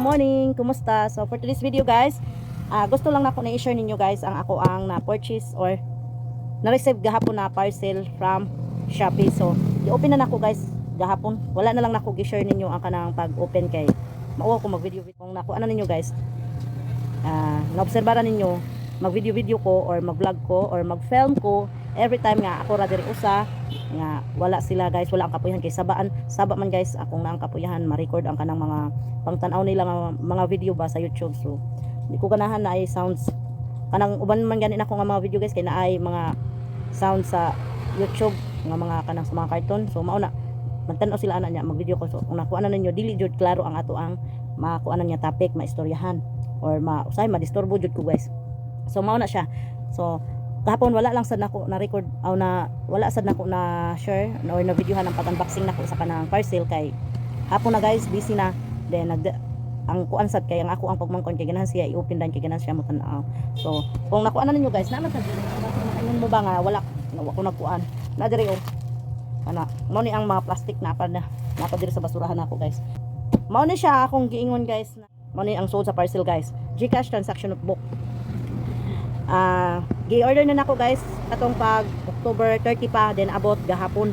morning, kumusta? So for today's video guys, gusto lang na ako na i-share ninyo guys ang ako ang na-purchase or na-receive gahapon na parcel from Shopee. So i-open na nako guys gahapon. Wala na lang nako gi-share ninyo ang kanang pag-open kay mao ko mag-video kung nako ano ninyo guys. Na-obserbaran ninyo mag-video ko or mag-vlog ko or mag-film ko every time nga ako ra diri usa nga wala sila guys, wala ang kapuyahan kay saba man guys akong naang kapuyahan ma-record ang kanang mga pangtanaw nila mga video ba sa YouTube. So di ko ganahan na ay sounds kanang uban man ganin ako nga mga video guys kay naay mga sound sa YouTube nga mga kanang sa mga cartoon. So mao na magtan-aw sila ana niya mag-video ko. So kung nakuha na ninyo dili jud klaro ang ato ang makuha na niya topic, maistoryahan or usay madisturbo jud ko guys. So mao na siya. So kahapon wala lang sad nako na record aw na wala sad nako na share or na videohan ang pag-unboxing nako sa kanang parcel kay hapon na guys busy na. Then ang kuan sad kay ang ako ang pagmangkon kay ganahan siya i-open dan kay ganahan siya mo tan-aw. So kung nakuha na ninyo guys naman sad ingon mo ba nga wala ko nagkuan na diri ana mo ni ang mga plastic na pa diri sa basurahan nako guys. Mao ni siya akong giingon guys na mao ni ang sold sa parcel guys, GCash transaction notebook. Gi-order na nako guys katong pag October 30 pa, then abot gahapon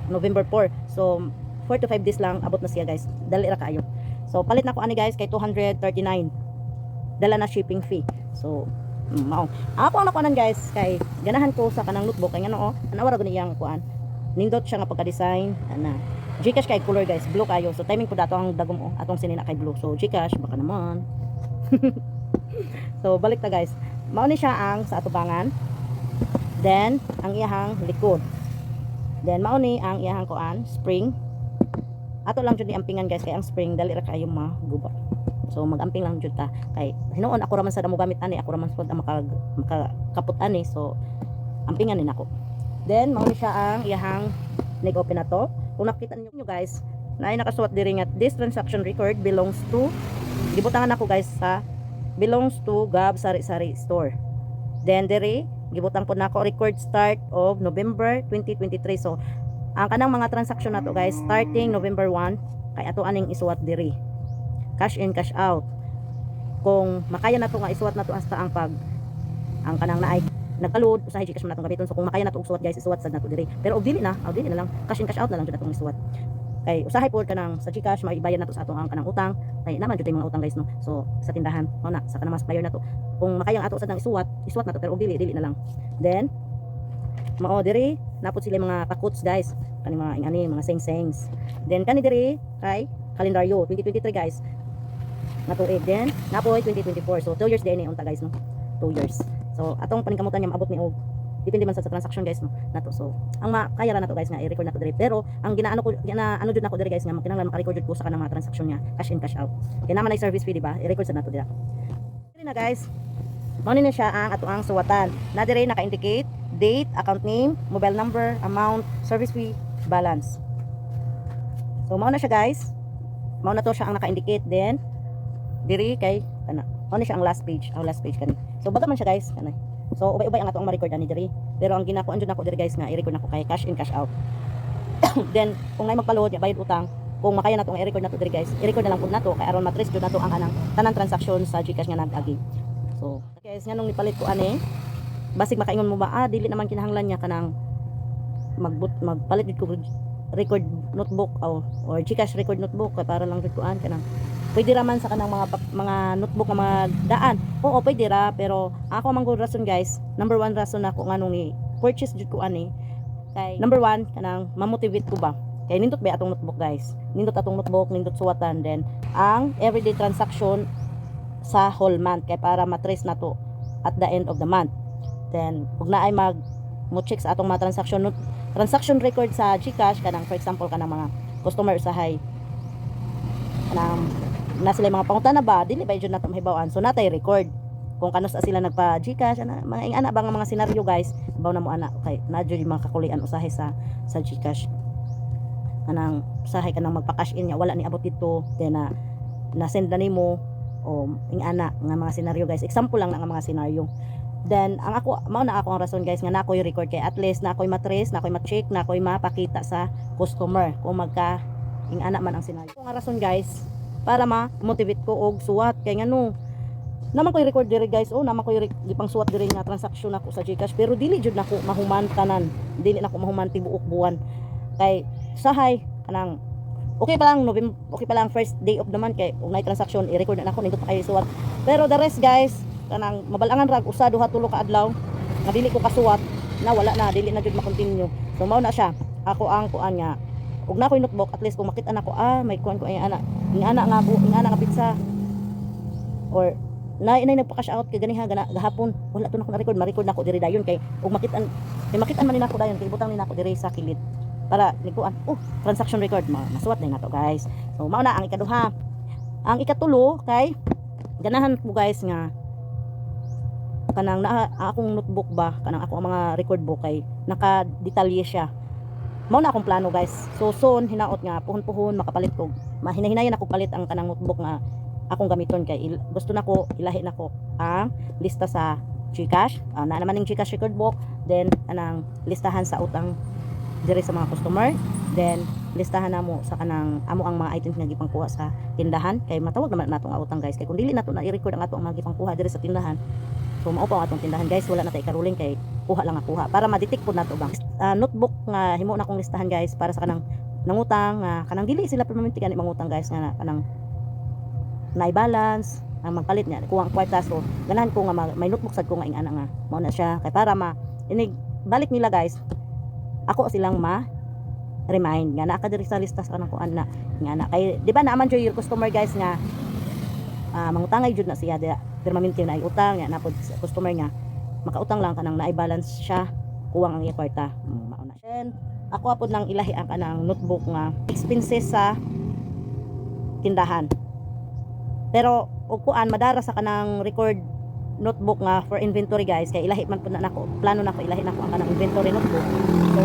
November 4. So 4 to 5 days lang abot na siya guys, dali ra kaayo. So palit nako ani guys kay 239, dala na shipping fee. So mao ako ang nakuanan guys kay ganahan ko sa kanang notebook kay ngano anawara gud iyang kuan nindot siya nga pagka-design ana GCash kay color guys, blue kayo. So timing ko dato ang dagom atong sinina kay blue. So GCash baka naman. So balik ta guys, mao ni siya ang sa atubangan, then ang iyahang likod, then mao ni ang iyahang kuan spring. Ato lang jud ni ampingan guys kay ang spring dali ra kayo maguba. So magamping lang jud ta kay hinuon ako ra man sad mo gamit ani, ako ra man sad makakaput ani. So ampingan ni nako. Then mao ni siya ang iyahang nag-open na to. Kung nakita niyo guys na ay nakasuot diri nga this transaction record belongs to, gibutangan ako guys sa belongs to Gab Sari-Sari Store. Then diri gibutang po nako record start of November 2023. So ang kanang mga transaction nato guys starting November 1 kay ato aning isuwat diri cash in cash out. Kung makaya nato nga isuwat nato hasta ang ang kanang naay nagkalod usahay GCash man natong gabiton. So kung makaya nato suwat guys isuwat sad nato diri, pero og dili na lang cash in cash out na lang jud natong isuwat kay usahay pod kanang sa GCash maibayad nato sa ato ang kanang utang kay naman jud mga utang guys no. So sa tindahan mo na sa kanang mas player nato kung makayang ato sad nang isuwat nato, pero og dili na lang. Then mao diri napod sila mga pakuts guys kani mga ingani mga seng-sengs. Then kani diri kay kalendaryo 2023 guys natuig, then napoy 2024. So 2 years din ni unta guys no, 2 years. So atong paningkamutan niya maabot ni og depende man sa transaction guys no nato. So ang makaya ra nato guys nga i-record nato diri, pero ang ginaano jud nako diri guys nga kinahanglan maka-record jud ko sa kanang mga transaction niya cash in cash out kay naman ay service fee di ba, i-record sa nato dira. Diri na guys mao ni siya ang ato ang suwatan na diri naka-indicate date, account name, mobile number, amount, service fee, balance. So mao na siya guys, mao na to siya ang naka-indicate. Then diri kay kana mao ni siya ang last page kani. So baga man siya guys kanay. So ubay-ubay ang ato ang ma-record ani diri, pero ang ginakuan jud nako diri guys nga i-record nako kay cash in cash out. Then kung nay magpaload ya bayad utang, kung makaya nato ang i-record nato diri guys, i-record na lang pud nato kay aron matrace jud nato ang anang tanang transaction sa GCash nga nag-agi. So guys nganong nipalit ko ani basig makaingon mo ba dili naman kinahanglan niya kanang magpalit jud ko record notebook or GCash record notebook kay para lang jud kuan kanang pwede ra man sa kanang mga notebook nga mga daan. Oo pwede ra, pero ako man gud rason guys, number 1 rason nako nganong ni purchase jud ko ani kay number 1 kanang ma-motivate ko ba kay nindot ba atong notebook guys, nindot suwatan, then ang everyday transaction sa whole month kay para matrace nato at the end of the month. Then ug naay mo check sa atong mga transaction record sa GCash kanang for example kanang mga customer usahay kanang na sila mga pangutana ba dili ba jud nato mahibaw-an, so natay record kung kanos sila nagpa GCash mga ingana ba nga mga senaryo guys baw na mo ana kay na jud mga kakulian usahay sa GCash kanang usahay kanang magpa-cash in nya wala ni abot dito, then na send na nimo o ingana nga mga senaryo guys, example lang na nga mga senaryo. Then ang ako mao na ako ang rason guys nga nakoy record kay at least nakoy matrace, nakoy ma-check, nakoy mapakita sa customer kung magka ingana man ang senaryo. Ang rason guys para ma-motivate ko og suwat kay ngano naman ko'y record diri guys, naman ko'y gipang suwat diri nga transaksyon ako sa GCash, pero dili jud nako mahuman tanan, dili nako mahuman tibuok buwan kay sahay kanang okay pa lang November, okay pa lang first day of the month kay ug nay transaksyon i-record na nako nindot pa kayo suwat, pero the rest guys kanang mabalangan rag usa duha tulo ka adlaw nga dili ko kasuwat na wala na, dili na jud ma-continue. So mao na siya ako ang kuan nga ug na ko'y notebook, at least kung makita nako may kuan ko ay ana nga pizza or nay nagpa-cash out kay ganiha gahapon wala to nako na-record, ma-record nako diri dayon kay ug makitaan man ni nako dayon kay butang ni nako diri sa kilid para nikuan transaction record masuwat na nato guys. So mao na ang ikaduha. Ang ikatulo kay ganahan ko guys nga kanang akong notebook ba kanang ako ang mga record book kay naka-detalye siya. Mao na akong plano guys. So soon hinaot nga puhon-puhon makapalit ko. Mahinayan ako palit ang kanang notebook nga akong gamiton kay gusto nako ilahi nako ang lista sa GCash. Na naman ning GCash record book, then anang listahan sa utang dire sa mga customer, then listahan namo sa kanang amo ang mga items nga gipangkuha sa tindahan kay matawag naman natong utang guys kay kung dili nato na i-record ang ato ang mga gipangkuha dire sa tindahan. So mao pa ang atong tindahan guys, wala na tay karuling kay kuha lang kuha para ma-detect pud nato ba. Notebook nga himo na akong listahan guys para sa kanang nangutang kanang dili sila permanente gani mangutang guys nga kanang na-balance ang magpalit niya kuha ang kwarta. So ganahan ko nga may notebook sad ko nga ing ana nga mao na siya kay para inig balik nila guys ako silang remind nga naa ka diri sa lista sa kanang kuan na nga na kay di ba naaman jud your customer guys nga mangutangay jud na siya permanente na ay utang nga napod sa customer nga makautang lang kanang na-balance siya kuwang ang iya kwarta mao na. Then ako apod nang ilahi ang kanang notebook nga expenses sa tindahan. Pero og kuan madara sa kanang record notebook nga for inventory guys kay ilahi man pud na nako plano nako ilahi nako ang kanang inventory notebook. So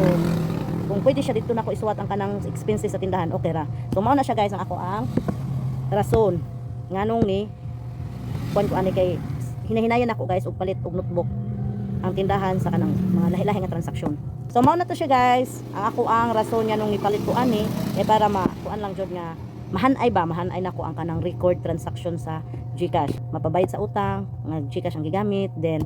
kung pwede siya dito nako isuwat ang kanang expenses sa tindahan okay ra. So mao na siya guys ang ako ang rason nganong ni kuan ko ani kay hinahinayan ako guys og palit og notebook ang tindahan sa kanang mga lahi-lahi nga transaksyon. So mao na to siya guys ang ako ang rason nga nung ipalit ko ani kay para kuan lang jud nga mahanay nako ang kanang record transaction sa GCash. Mapabayad sa utang, nga GCash ang gigamit, then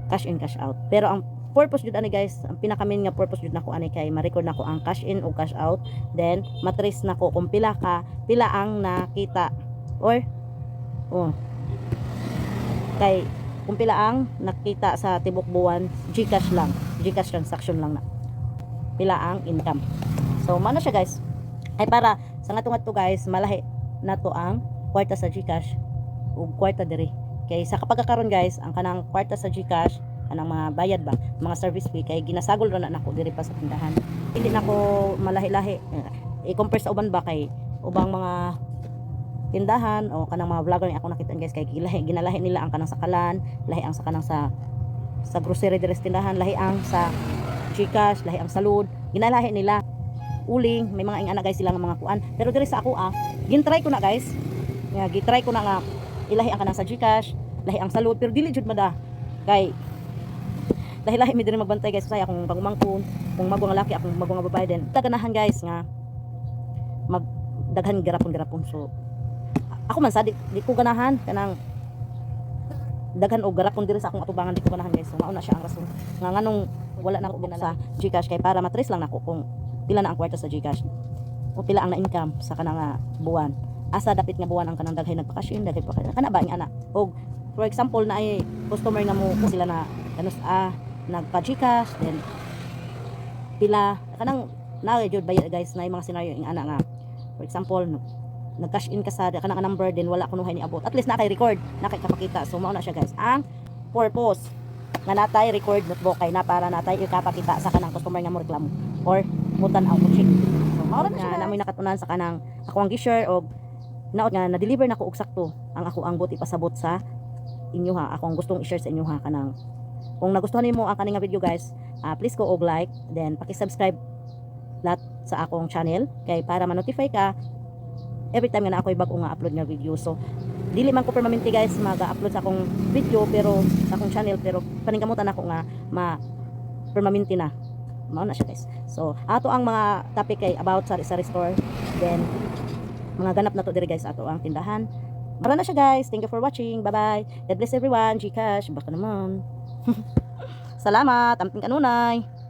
cash in cash out. Pero ang purpose jud ani guys, ang pinaka-main nga purpose jud nako ani kay ma-record nako ang cash in o cash out, then matrace nako kung pila ang nakita or kay kung pila ang nakita sa tibok buwan GCash lang, GCash transaction lang na. Pila ang income. So mano siya guys. Ay para sa ngatong guys malahi nato ang kwarta sa GCash ug kwarta diri kay sa kapagkakaron guys ang kanang kwarta sa GCash kanang mga bayad ba mga service fee kay ginasagol ra na nako diri pa sa tindahan, hindi nako malahi-lahi i-compare sa uban ba kay ubang mga tindahan o kanang mga vlogger ni ako nakita guys kay ginalahi nila ang kanang sakalan, lahi ang sa kanang sa grocery diri sa tindahan, lahi ang sa GCash, lahi ang salud, ginalahi nila uling may mga ingana guys sila nga mga kuan. Pero diri sa ako gintry ko na guys nga gitry ko na nga ilahi ang kanang sa GCash, lahi ang salud, pero dili jud mada kay lahi-lahi mi diri magbantay guys saya kung pagumangkon kung mago nga laki akong mago nga babae din taganahan guys nga magdaghan garapon. So ako man sa di ko ganahan kanang daghan og garapon diri sa akong atubangan, di ko ganahan guys. So mao na siya ang rason nga nganong wala na ko sa GCash kay para matrace lang nako kung pila na ang kwarta sa GCash o pila ang na-income sa kanang buwan, asa dapit nga buwan ang kanang daghay nagpa-cash-in daghay pa kana ba ang ana. Og for example na ay customer nga mo sila na kanus nagpa-GCash, then pila kanang na jud bayad guys na mga scenario ing ana nga for example nag-cash in ka sa kanang number then wala kunuhay ni abot, at least na kay record na kay kapakita. So mao na siya guys ang purpose nga natay record notebook kay na para natay ikapakita sa kanang customer nga mo reklamo or mutan ang check. So mao na namoy nakatunan sa kanang ako ang gi-share og naot nga na-deliver nako og sakto ang ako ang buti pasabot sa inyo ha. Ako ang gustong i-share sa inyo ha kanang kung nagustuhan nimo ang kaning video guys, please go og like, then paki-subscribe lahat sa akong channel kay para ma-notify ka every time nga na ako'y bag-o nga upload nga video. So dili man ko permanente guys mag-upload sa akong video pero sa akong channel, pero paningkamutan ako nga permanente na mao na siya guys. So ato ang mga topic kay about sa store, then mga ganap na to diri guys sa ato ang tindahan. Mara na siya guys. Thank you for watching. Bye-bye. God bless everyone. Gcash. Baka naman. Salamat. Amping kanunay.